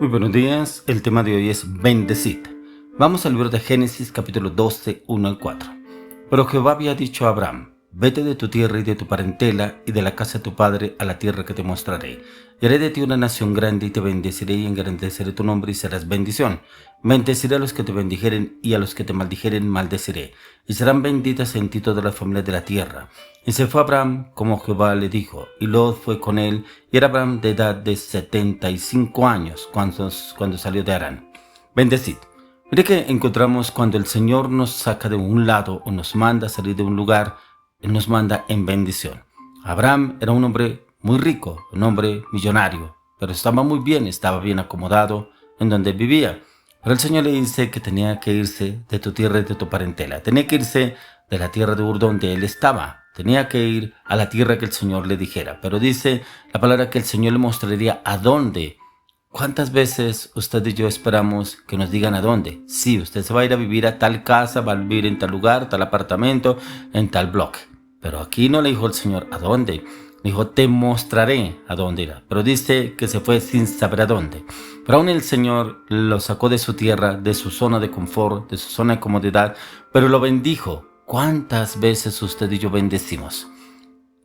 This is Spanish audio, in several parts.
Muy buenos días, el tema de hoy es bendecid. Vamos al libro de Génesis capítulo 12, 1 al 4. Pero Jehová había dicho a Abraham: vete de tu tierra y de tu parentela y de la casa de tu padre a la tierra que te mostraré. Y haré de ti una nación grande y te bendeciré y engrandeceré tu nombre y serás bendición. Bendeciré a los que te bendijeren y a los que te maldijeren maldeciré. Y serán benditas en ti todas las familias de la tierra. Y se fue Abraham como Jehová le dijo, y Lot fue con él, y era Abraham de edad de 75 años cuando salió de Harán. Bendecid. Mire que encontramos cuando el Señor nos saca de un lado o nos manda a salir de un lugar, Él nos manda en bendición. Abraham era un hombre muy rico, un hombre millonario, pero estaba muy bien, estaba bien acomodado en donde vivía. Pero el Señor le dice que tenía que irse de tu tierra y de tu parentela. Tenía que irse de la tierra de Ur donde él estaba. Tenía que ir a la tierra que el Señor le dijera. Pero dice la palabra que el Señor le mostraría a dónde. ¿Cuántas veces usted y yo esperamos que nos digan a dónde? Sí, usted se va a ir a vivir a tal casa, va a vivir en tal lugar, tal apartamento, en tal bloque. Pero aquí no le dijo el Señor a dónde. Le dijo, te mostraré a dónde irá. Pero dice que se fue sin saber a dónde. Pero aún el Señor lo sacó de su tierra, de su zona de confort, de su zona de comodidad, pero lo bendijo. ¿Cuántas veces usted y yo bendecimos?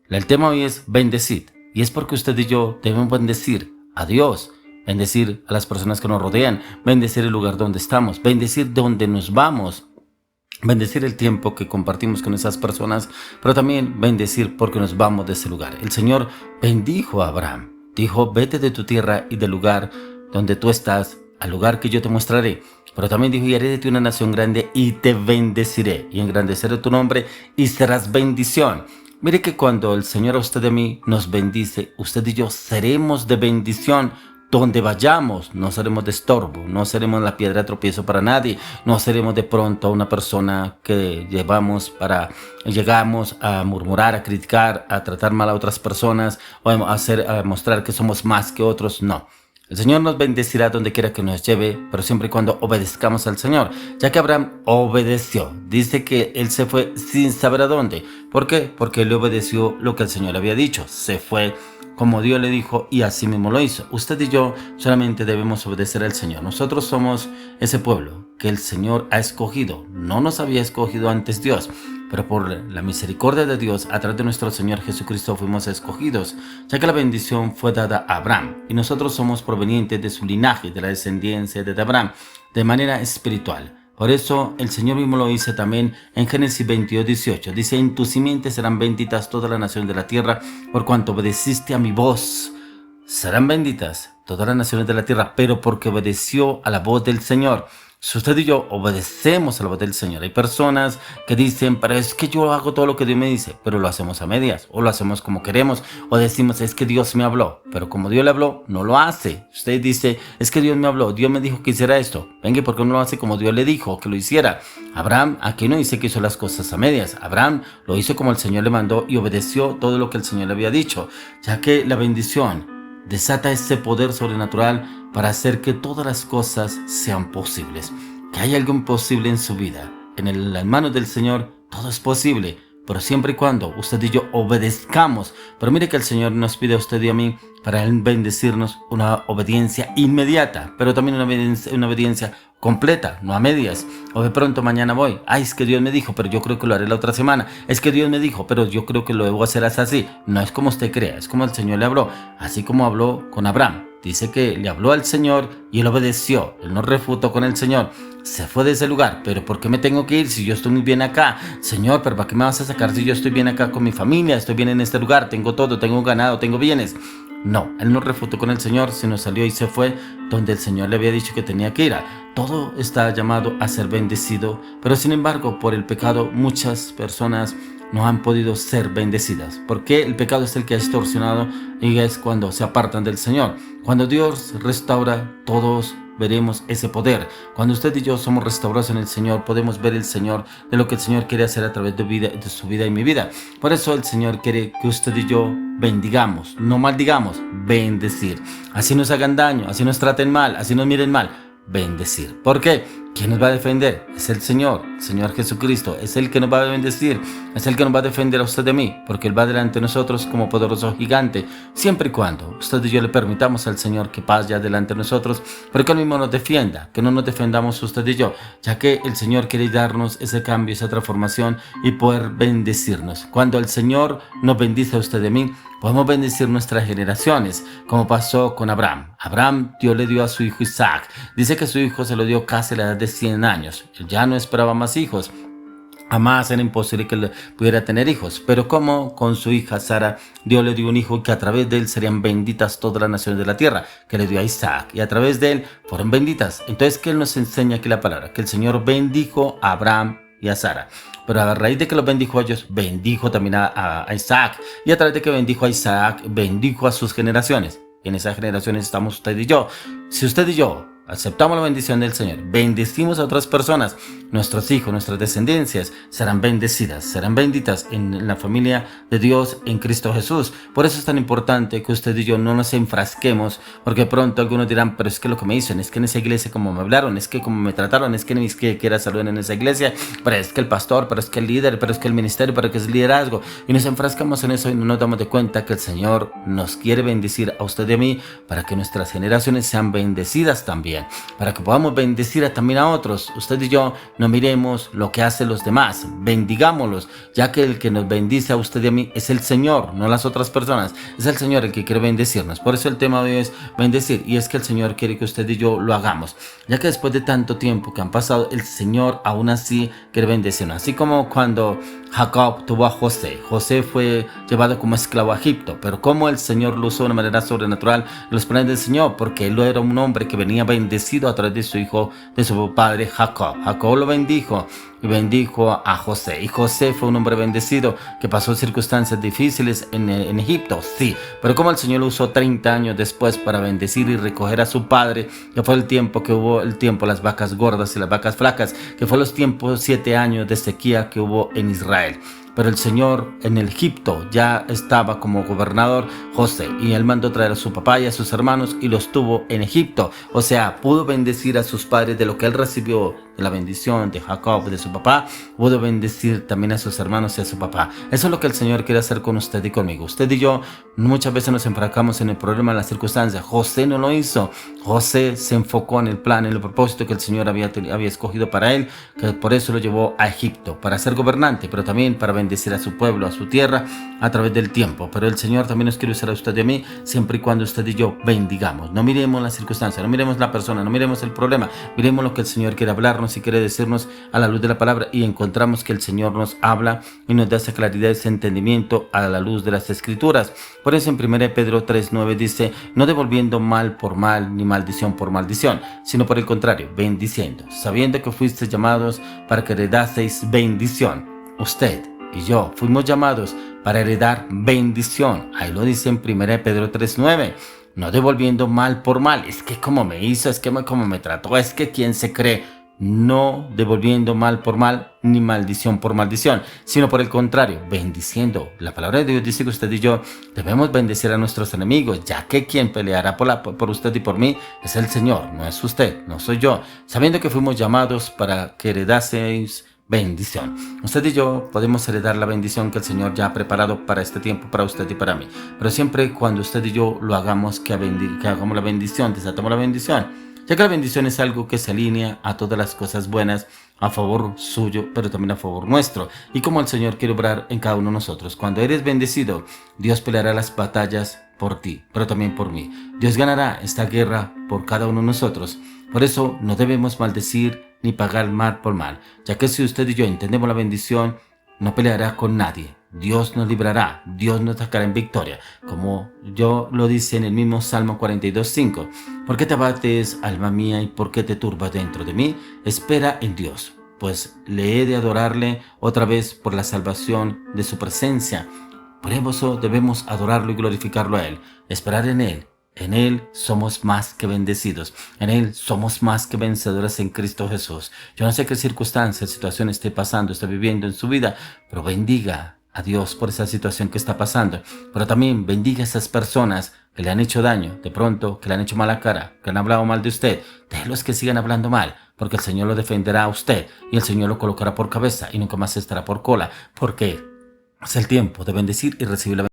El tema hoy es bendecid. Y es porque usted y yo debemos bendecir a Dios, bendecir a las personas que nos rodean, bendecir el lugar donde estamos, bendecir donde nos vamos, bendecir el tiempo que compartimos con esas personas, pero también bendecir porque nos vamos de ese lugar. El Señor bendijo a Abraham. Dijo, vete de tu tierra y del lugar donde tú estás, al lugar que yo te mostraré. Pero también dijo, y haré de ti una nación grande y te bendeciré y engrandeceré tu nombre y serás bendición. Mire que cuando el Señor a usted y a mí nos bendice, usted y yo seremos de bendición. Donde vayamos, no seremos de estorbo, no seremos la piedra de tropiezo para nadie, no seremos de pronto una persona que llegamos a murmurar, a criticar, a tratar mal a otras personas o a mostrar que somos más que otros. No. El Señor nos bendecirá donde quiera que nos lleve, pero siempre y cuando obedezcamos al Señor, ya que Abraham obedeció. Dice que él se fue sin saber a dónde. ¿Por qué? Porque él obedeció lo que el Señor había dicho. Se fue como Dios le dijo y así mismo lo hizo. Usted y yo solamente debemos obedecer al Señor. Nosotros somos ese pueblo que el Señor ha escogido. No nos había escogido antes Dios, pero por la misericordia de Dios, a través de nuestro Señor Jesucristo fuimos escogidos, ya que la bendición fue dada a Abraham y nosotros somos provenientes de su linaje, de la descendencia de Abraham, de manera espiritual. Por eso el Señor mismo lo dice también en Génesis 22:18. Dice, en tu simiente serán benditas todas las naciones de la tierra, por cuanto obedeciste a mi voz. Serán benditas todas las naciones de la tierra, pero porque obedeció a la voz del Señor. Si usted y yo obedecemos a la voz del Señor, hay personas que dicen, pero es que yo hago todo lo que Dios me dice, pero lo hacemos a medias, o lo hacemos como queremos, o decimos, es que Dios me habló, pero como Dios le habló, no lo hace. Usted dice, es que Dios me habló, Dios me dijo que hiciera esto, venga, ¿por qué no lo hace como Dios le dijo que lo hiciera? Abraham aquí no dice que hizo las cosas a medias, Abraham lo hizo como el Señor le mandó y obedeció todo lo que el Señor le había dicho, ya que la bendición desata ese poder sobrenatural para hacer que todas las cosas sean posibles. Que haya algo imposible en su vida. En las manos del Señor todo es posible, pero siempre y cuando usted y yo obedezcamos. Pero mire que el Señor nos pide a usted y a mí para Él bendecirnos una obediencia inmediata, pero también una obediencia completa, no a medias. O de pronto mañana voy, es que Dios me dijo, pero yo creo que lo haré la otra semana. Es que Dios me dijo, pero yo creo que lo debo hacer así. No es como usted crea, es como el Señor le habló, así como habló con Abraham. Dice que le habló al Señor y él obedeció. Él no refutó con el Señor. Se fue de ese lugar. ¿Pero por qué me tengo que ir si yo estoy muy bien acá? Señor, ¿pero para qué me vas a sacar si yo estoy bien acá con mi familia? Estoy bien en este lugar. Tengo todo, tengo ganado, tengo bienes. No, él no refutó con el Señor, sino salió y se fue donde el Señor le había dicho que tenía que ir. Todo está llamado a ser bendecido, pero sin embargo, por el pecado, muchas personas no han podido ser bendecidas. Porque el pecado es el que ha extorsionado y es cuando se apartan del Señor. Cuando Dios restaura, todos veremos ese poder. Cuando usted y yo somos restaurados en el Señor, podemos ver el Señor de lo que el Señor quiere hacer a través de su vida y mi vida. Por eso el Señor quiere que usted y yo bendigamos, no maldigamos, bendecir. Así nos hagan daño, así nos traten mal, así nos miren mal, bendecir. ¿Por qué? ¿Quién nos va a defender? Es el Señor Jesucristo. Es el que nos va a bendecir, es el que nos va a defender a usted de mí, porque Él va delante de nosotros como poderoso gigante, siempre y cuando usted y yo le permitamos al Señor que vaya delante de nosotros, pero que Él mismo nos defienda, que no nos defendamos usted y yo, ya que el Señor quiere darnos ese cambio, esa transformación y poder bendecirnos. Cuando el Señor nos bendice a usted de mí, podemos bendecir nuestras generaciones, como pasó con Abraham. Abraham, Dios le dio a su hijo Isaac. Dice que su hijo se lo dio casi a la edad de 100 años. Él ya no esperaba más hijos. Jamás era imposible que él pudiera tener hijos. Pero como con su hija Sara, Dios le dio un hijo que a través de él serían benditas todas las naciones de la tierra, que le dio a Isaac. Y a través de él fueron benditas. Entonces, ¿qué nos enseña aquí la palabra? Que el Señor bendijo a Abraham y a Sara. Pero a raíz de que los bendijo a ellos, bendijo también a Isaac. Y a través de que bendijo a Isaac, bendijo a sus generaciones. En esas generaciones estamos usted y yo. Si usted y yo aceptamos la bendición del Señor, bendecimos a otras personas, nuestros hijos, nuestras descendencias serán bendecidas, serán benditas en la familia de Dios en Cristo Jesús. Por eso es tan importante que usted y yo no nos enfrasquemos, porque pronto algunos dirán, pero es que lo que me dicen, es que en esa iglesia como me hablaron, es que como me trataron, es que ni siquiera saluden en esa iglesia, pero es que el pastor, pero es que el líder, pero es que el ministerio, pero que es el liderazgo. Y nos enfrascamos en eso y no nos damos de cuenta que el Señor nos quiere bendecir a usted y a mí para que nuestras generaciones sean bendecidas también, para que podamos bendecir también a otros. Usted y yo no miremos lo que hacen los demás, bendigámoslos, ya que el que nos bendice a usted y a mí es el Señor, no las otras personas. Es el Señor el que quiere bendecirnos. Por eso el tema de hoy es bendecir, y es que el Señor quiere que usted y yo lo hagamos, ya que después de tanto tiempo que han pasado, el Señor aún así quiere bendecirnos. Así como cuando Jacob tuvo a José. José fue llevado como esclavo a Egipto, pero como el Señor lo usó de una manera sobrenatural en los planes del Señor, porque él era un hombre que venía bendecido a través de su hijo, de su padre Jacob. Jacob lo bendijo y bendijo a José. Y José fue un hombre bendecido que pasó circunstancias difíciles en Egipto, sí, pero como el Señor lo usó 30 años después para bendecir y recoger a su padre, que fue el tiempo que hubo, el tiempo las vacas gordas y las vacas flacas, que fue los tiempos 7 años de sequía que hubo en Israel. Pero el Señor en el Egipto ya estaba como gobernador José, y él mandó traer a su papá y a sus hermanos y los tuvo en Egipto. O sea, pudo bendecir a sus padres de lo que él recibió de la bendición de Jacob, de su papá. Pudo bendecir también a sus hermanos y a su papá. Eso es lo que el Señor quiere hacer con usted y conmigo. Usted y yo muchas veces nos enfrascamos en el problema, en las circunstancias. José no lo hizo. José se enfocó en el plan, en el propósito que el Señor había escogido para él, que por eso lo llevó a Egipto, para ser gobernante, pero también para bendecir a su pueblo, a su tierra, a través del tiempo. Pero el Señor también nos quiere usar a usted y a mí, siempre y cuando usted y yo bendigamos. No miremos las circunstancias, no miremos la persona, no miremos el problema, miremos lo que el Señor quiere hablarnos y quiere decirnos a la luz de la palabra, y encontramos que el Señor nos habla y nos da esa claridad, ese entendimiento a la luz de las Escrituras. Por eso en 1 Pedro 3:9 dice, no devolviendo mal por mal, ni maldición por maldición, sino por el contrario, bendiciendo, sabiendo que fuisteis llamados para que heredaseis bendición. Usted y yo fuimos llamados para heredar bendición. Ahí lo dice en 1 Pedro 3:9. No devolviendo mal por mal. Es que como me hizo, es que como me trató, es que quién se cree. No devolviendo mal por mal, ni maldición por maldición, sino por el contrario, bendiciendo. La palabra de Dios dice que usted y yo debemos bendecir a nuestros enemigos, ya que quien peleará por usted y por mí es el Señor, no es usted, no soy yo, sabiendo que fuimos llamados para que heredaseis bendición. Usted y yo podemos heredar la bendición que el Señor ya ha preparado para este tiempo, para usted y para mí, pero siempre cuando usted y yo lo hagamos, que hagamos la bendición, desatamos la bendición, ya que la bendición es algo que se alinea a todas las cosas buenas a favor suyo, pero también a favor nuestro, y como el Señor quiere obrar en cada uno de nosotros. Cuando eres bendecido, Dios peleará las batallas por ti, pero también por mí. Dios ganará esta guerra por cada uno de nosotros. Por eso no debemos maldecir ni pagar mal por mal, ya que si usted y yo entendemos la bendición, no peleará con nadie. Dios nos librará, Dios nos sacará en victoria, como yo lo dice en el mismo Salmo 42:5. ¿Por qué te abates, alma mía, y por qué te turbas dentro de mí? Espera en Dios, pues le he de adorarle otra vez por la salvación de su presencia. Por eso debemos adorarlo y glorificarlo a Él, esperar en Él. En Él somos más que bendecidos. En Él somos más que vencedores en Cristo Jesús. Yo no sé qué circunstancias, situaciones esté pasando, esté viviendo en su vida, pero bendiga a Dios por esa situación que está pasando, pero también bendiga a esas personas que le han hecho daño, de pronto, que le han hecho mala cara, que han hablado mal de usted. Déjelos que sigan hablando mal, porque el Señor lo defenderá a usted y el Señor lo colocará por cabeza y nunca más estará por cola, porque es el tiempo de bendecir y recibir la bendición.